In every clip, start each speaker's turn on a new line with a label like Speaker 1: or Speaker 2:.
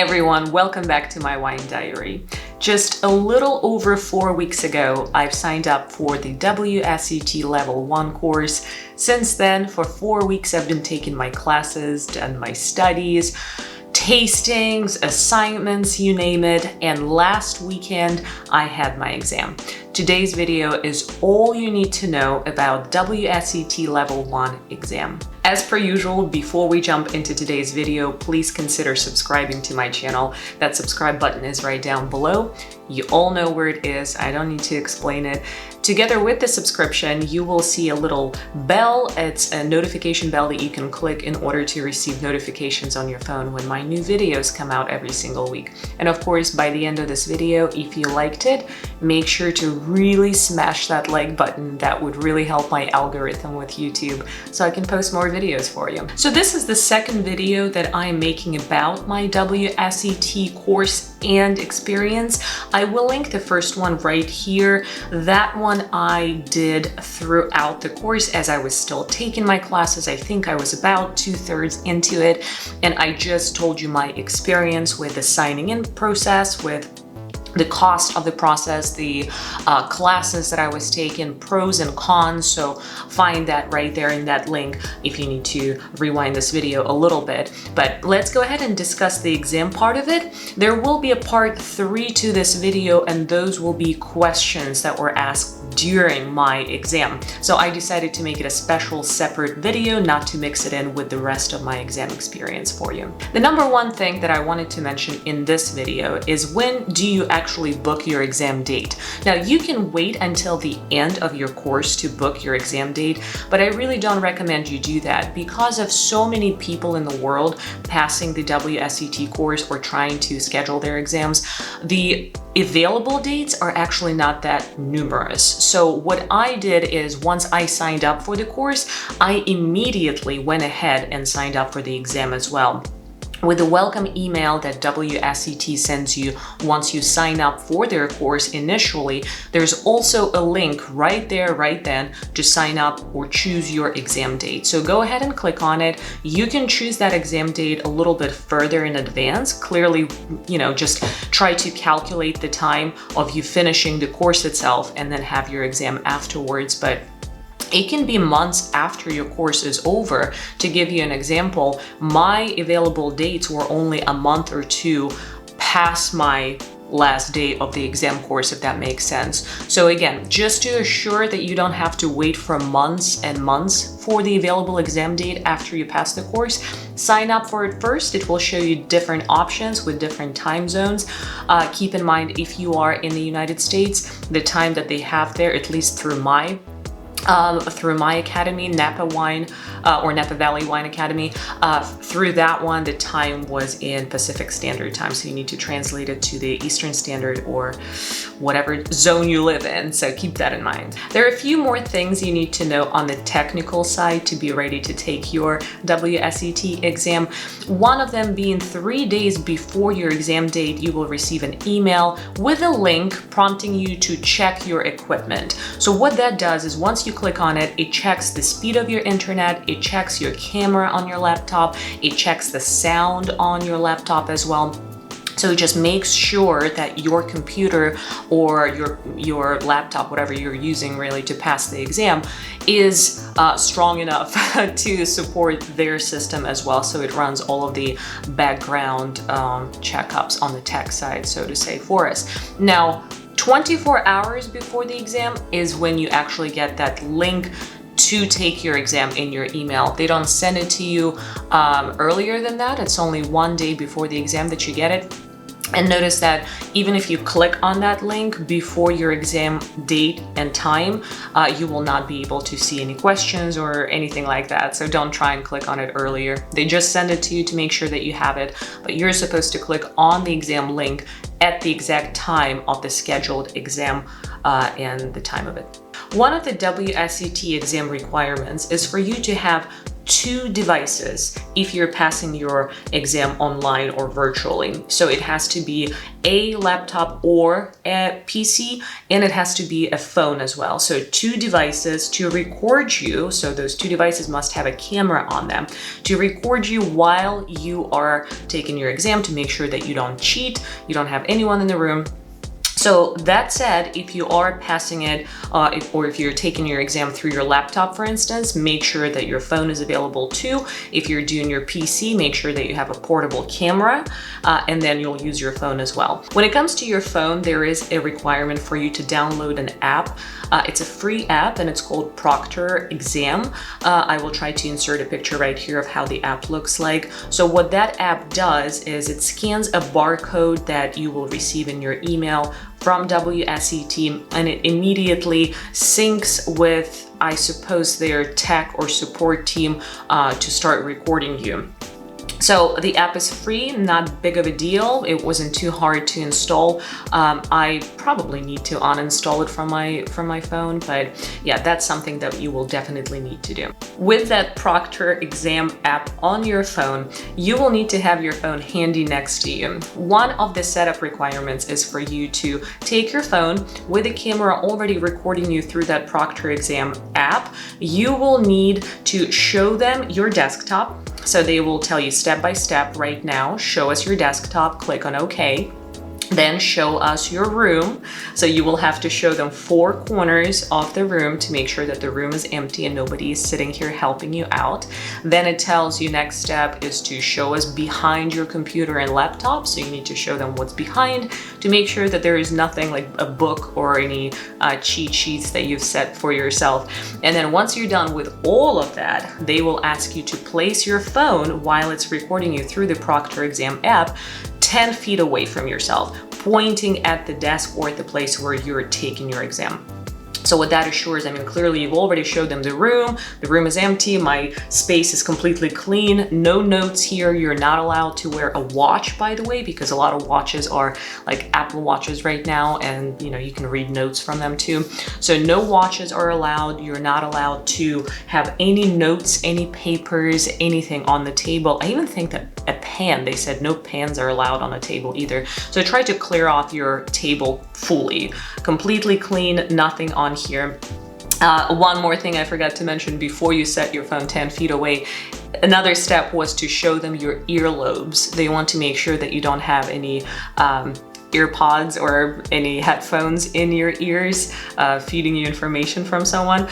Speaker 1: Hey everyone, welcome back to my wine diary. Just a little over 4 weeks ago, I've signed up for the WSET Level 1 course. Since then, for 4 weeks, I've been taking my classes, done my studies, tastings, assignments, you name it, and last weekend I had my exam. Today's video is all you need to know about WSET Level 1 exam. As per usual, before we jump into today's video, please consider subscribing to my channel. That subscribe button is right down below. You all know where it is. I don't need to explain it. Together with the subscription, you will see a little bell. It's a notification bell that you can click in order to receive notifications on your phone when my new videos come out every single week. And of course, by the end of this video, if you liked it, make sure to really smash that like button. That would really help my algorithm with YouTube so I can post more videos for you. So this is the second video that I'm making about my WSET course and experience. I will link the first one right here. That one I did throughout the course as I was still taking my classes. I think I was about 2/3 into it, and I just told you my experience with the signing in process, with the cost of the process, the classes that I was taking, pros and cons. So find that right there in that link if you need to rewind this video a little bit. But let's go ahead and discuss the exam part of it. There will be a part 3 to this video, and those will be questions that were asked during my exam. So I decided to make it a special separate video, not to mix it in with the rest of my exam experience for you. The number one thing that I wanted to mention in this video is, when do you actually book your exam date? Now, you can wait until the end of your course to book your exam date, but I really don't recommend you do that because of so many people in the world passing the WSET course or trying to schedule their exams. The available dates are actually not that numerous. So what I did is, once I signed up for the course, I immediately went ahead and signed up for the exam as well. With the welcome email that WSET sends you once you sign up for their course initially, there's also a link right there, right then, to sign up or choose your exam date. So go ahead and click on it. You can choose that exam date a little bit further in advance. Clearly, just try to calculate the time of you finishing the course itself and then have your exam afterwards. But it can be months after your course is over. To give you an example, my available dates were only a month or two past my last day of the exam course, if that makes sense. So again, just to assure that you don't have to wait for months and months for the available exam date after you pass the course, sign up for it first. It will show you different options with different time zones. Keep in mind, if you are in the United States, the time that they have there, at least through my academy, Napa Wine or Napa Valley Wine Academy, through that one, the time was in Pacific Standard Time. So you need to translate it to the Eastern Standard or whatever zone you live in. So keep that in mind. There are a few more things you need to know on the technical side to be ready to take your WSET exam. One of them being 3 days before your exam date, you will receive an email with a link prompting you to check your equipment. So what that does is, once you click on it, it checks the speed of your internet, it checks your camera on your laptop, it checks the sound on your laptop as well. So it just makes sure that your computer or your laptop, whatever you're using really to pass the exam, is strong enough to support their system as well. So it runs all of the background checkups on the tech side, so to say, for us. Now, 24 hours before the exam is when you actually get that link to take your exam in your email. They don't send it to you earlier than that. It's only 1 day before the exam that you get it. And notice that even if you click on that link before your exam date and time, you will not be able to see any questions or anything like that. So don't try and click on it earlier. They just send it to you to make sure that you have it, but you're supposed to click on the exam link at the exact time of the scheduled exam and the time of it. One of the WSET exam requirements is for you to have 2 devices if you're passing your exam online or virtually. So it has to be a laptop or a PC, and it has to be a phone as well. So 2 devices to record you. So those 2 devices must have a camera on them to record you while you are taking your exam, to make sure that you don't cheat, you don't have anyone in the room. So that said, if you are passing it, or if you're taking your exam through your laptop, for instance, make sure that your phone is available too. If you're doing your PC, make sure that you have a portable camera, and then you'll use your phone as well. When it comes to your phone, there is a requirement for you to download an app. It's a free app and it's called Proctor Exam. I will try to insert a picture right here of how the app looks like. So what that app does is it scans a barcode that you will receive in your email from WSET, and it immediately syncs with, I suppose, their tech or support team to start recording you. So the app is free, not big of a deal. It wasn't too hard to install. I probably need to uninstall it from my phone, but yeah, that's something that you will definitely need to do. With that Proctor Exam app on your phone, you will need to have your phone handy next to you. One of the setup requirements is for you to take your phone with a camera already recording you through that Proctor Exam app. You will need to show them your desktop. So they will tell you step by step right now, show us your desktop, click on OK. Then show us your room. So you will have to show them 4 corners of the room to make sure that the room is empty and nobody is sitting here helping you out. Then it tells you next step is to show us behind your computer and laptop. So you need to show them what's behind to make sure that there is nothing like a book or any cheat sheets that you've set for yourself. And then once you're done with all of that, they will ask you to place your phone while it's recording you through the Proctor Exam app 10 feet away from yourself, pointing at the desk or at the place where you're taking your exam. So what that assures, I mean, clearly you've already showed them the room is empty, my space is completely clean, no notes here. You're not allowed to wear a watch, by the way, because a lot of watches are like Apple watches right now, and you know, you can read notes from them too. So no watches are allowed. You're not allowed to have any notes, any papers, anything on the table. I even think that a pan, they said no pans are allowed on a table either. So try to clear off your table fully, completely clean, nothing on here. One more thing I forgot to mention before you set your phone 10 feet away. Another step was to show them your earlobes. They want to make sure that you don't have any earpods or any headphones in your ears feeding you information from someone.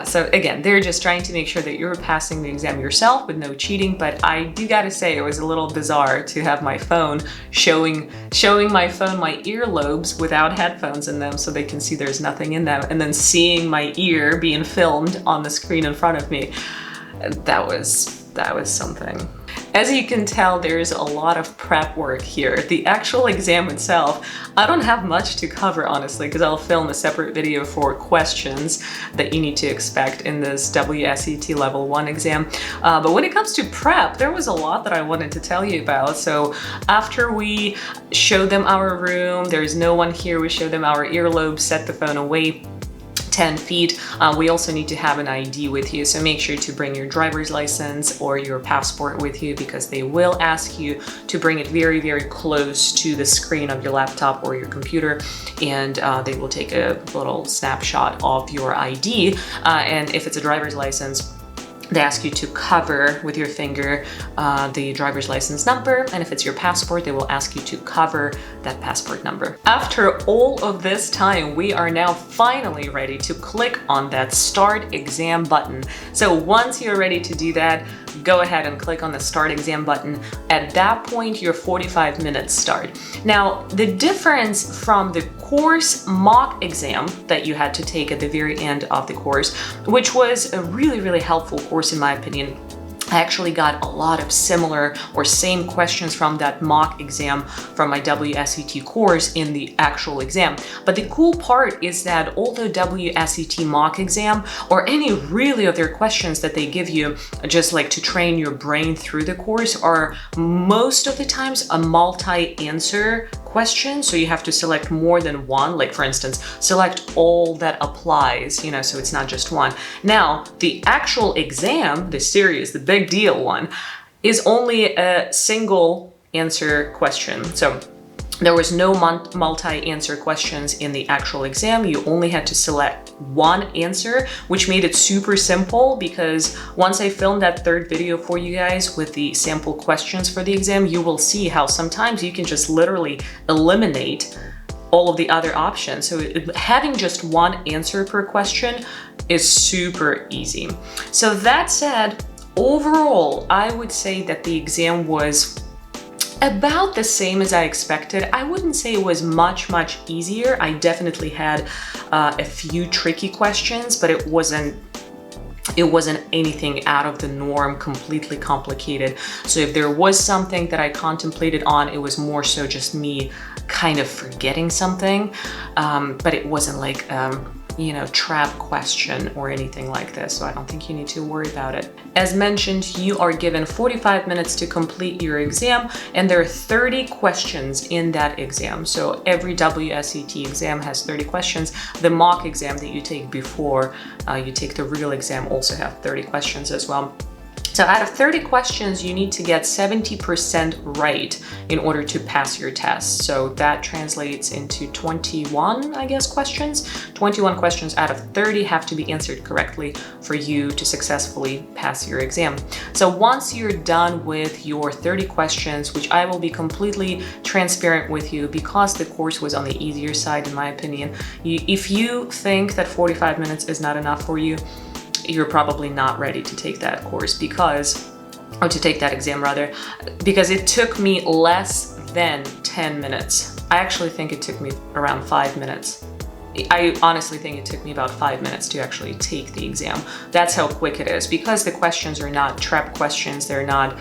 Speaker 1: So again, they're just trying to make sure that you're passing the exam yourself with no cheating, but I do gotta say it was a little bizarre to have my phone showing my phone my earlobes without headphones in them so they can see there's nothing in them, and then seeing my ear being filmed on the screen in front of me. That was something. As you can tell, there's a lot of prep work here. The actual exam itself, I don't have much to cover, honestly, because I'll film a separate video for questions that you need to expect in this WSET Level 1 exam. But when it comes to prep, there was a lot that I wanted to tell you about. So after we showed them our room, there's no one here, we showed them our earlobes, set the phone away 10 feet. We also need to have an ID with you, so make sure to bring your driver's license or your passport with you, because they will ask you to bring it very, very close to the screen of your laptop or your computer, and they will take a little snapshot of your ID. And if it's a driver's license, they ask you to cover with your finger the driver's license number, and if it's your passport, they will ask you to cover that passport number. After all of this time, we are now finally ready to click on that Start Exam button. So once you're ready to do that, go ahead and click on the Start Exam button. At that point, your 45 minutes start. Now, the difference from the course mock exam that you had to take at the very end of the course, which was a really, really helpful course in my opinion. I actually got a lot of similar or same questions from that mock exam from my WSET course in the actual exam. But the cool part is that although WSET mock exam or any really other questions that they give you just like to train your brain through the course are most of the times a multi-answer question, so you have to select more than one. Like for instance, select all that applies, you know, so it's not just one. Now, the actual exam, the serious, the big deal one, is only a single answer question. So there was no multi-answer questions in the actual exam. You only had to select one answer, which made it super simple, because once I filmed that third video for you guys with the sample questions for the exam, you will see how sometimes you can just literally eliminate all of the other options. So having just one answer per question is super easy. So that said, overall, I would say that the exam was about the same as I expected. I wouldn't say it was much easier. I definitely had a few tricky questions, but it wasn't anything out of the norm, completely complicated. So if there was something that I contemplated on, it was more so just me kind of forgetting something, but it wasn't like you know, trap question or anything like this, so I don't think you need to worry about it. As mentioned, you are given 45 minutes to complete your exam, and there are 30 questions in that exam. So every WSET exam has 30 questions. The mock exam that you take before you take the real exam also have 30 questions as well. So out of 30 questions, you need to get 70% right in order to pass your test. So that translates into 21, I guess, questions. 21 questions out of 30 have to be answered correctly for you to successfully pass your exam. So once you're done with your 30 questions, which I will be completely transparent with you because the course was on the easier side, in my opinion, if you think that 45 minutes is not enough for you, you're probably not ready to take that course or to take that exam rather, because it took me less than 10 minutes. I actually think it took me around 5 minutes. I honestly think it took me about 5 minutes to actually take the exam. That's how quick it is, because the questions are not trap questions. They're not,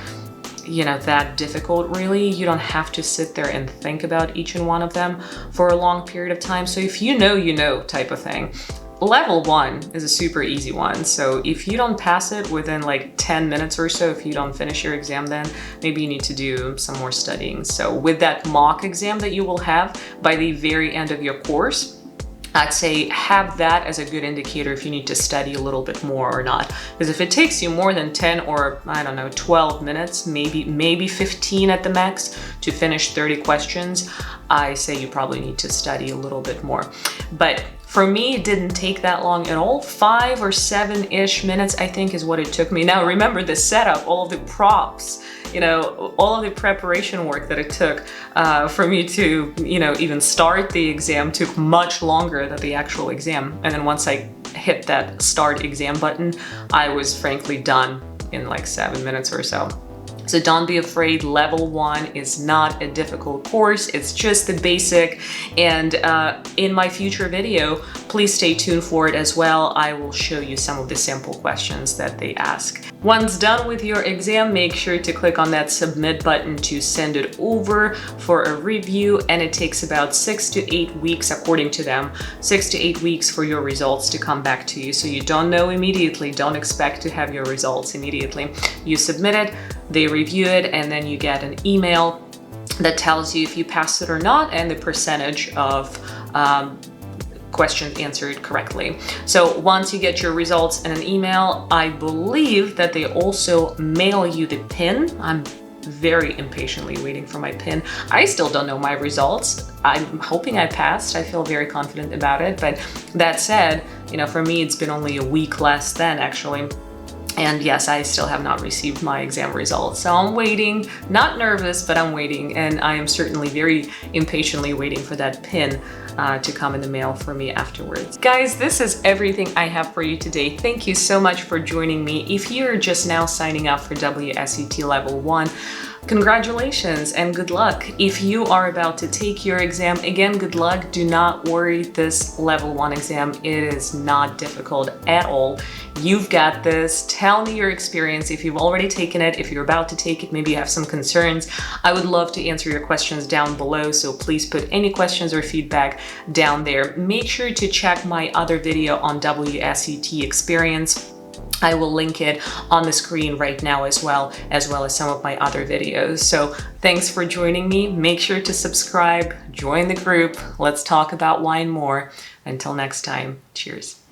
Speaker 1: you know, that difficult really. You don't have to sit there and think about each and one of them for a long period of time. So if you know type of thing. Level 1 is a super easy one, so if you don't pass it within like 10 minutes or so, if you don't finish your exam, then maybe you need to do some more studying. So with that mock exam that you will have by the very end of your course, I'd say have that as a good indicator if you need to study a little bit more or not. Because if it takes you more than 10 or, I don't know, 12 minutes, maybe 15 at the max to finish 30 questions, I say you probably need to study a little bit more. But for me, it didn't take that long at all. 5 or 7-ish minutes, I think, is what it took me. Now, remember the setup, all of the props, you know, all of the preparation work that it took for me to, you know, even start the exam took much longer than the actual exam. And then once I hit that start exam button, I was frankly done in like 7 minutes or so. So don't be afraid, level 1 is not a difficult course, it's just the basic. And in my future video, please stay tuned for it as well. I will show you some of the sample questions that they ask. Once done with your exam, make sure to click on that submit button to send it over for a review, and it takes about 6 to 8 weeks, according to them, 6 to 8 weeks for your results to come back to you. So you don't know immediately, don't expect to have your results immediately. You submit it, they review it, and then you get an email that tells you if you passed it or not and the percentage of questions answered correctly. So once you get your results in an email, I believe that they also mail you the pin. I'm very impatiently waiting for my pin. I still don't know my results. I'm hoping I passed. I feel very confident about it. But that said, you know, for me, it's been only a week less than actually. And yes, I still have not received my exam results. So I'm waiting, not nervous, but I'm waiting. And I am certainly very impatiently waiting for that pin to come in the mail for me afterwards. Guys, this is everything I have for you today. Thank you so much for joining me. If you're just now signing up for WSET Level 1, congratulations and good luck. If you are about to take your exam, again, good luck. Do not worry, this level 1 exam, it is not difficult at all. You've got this. Tell me your experience if you've already taken it, if you're about to take it, maybe you have some concerns. I would love to answer your questions down below, so please put any questions or feedback down there. Make sure to check my other video on WSET experience. I will link it on the screen right now as well as some of my other videos. So thanks for joining me. Make sure to subscribe, join the group. Let's talk about wine more. Until next time, cheers.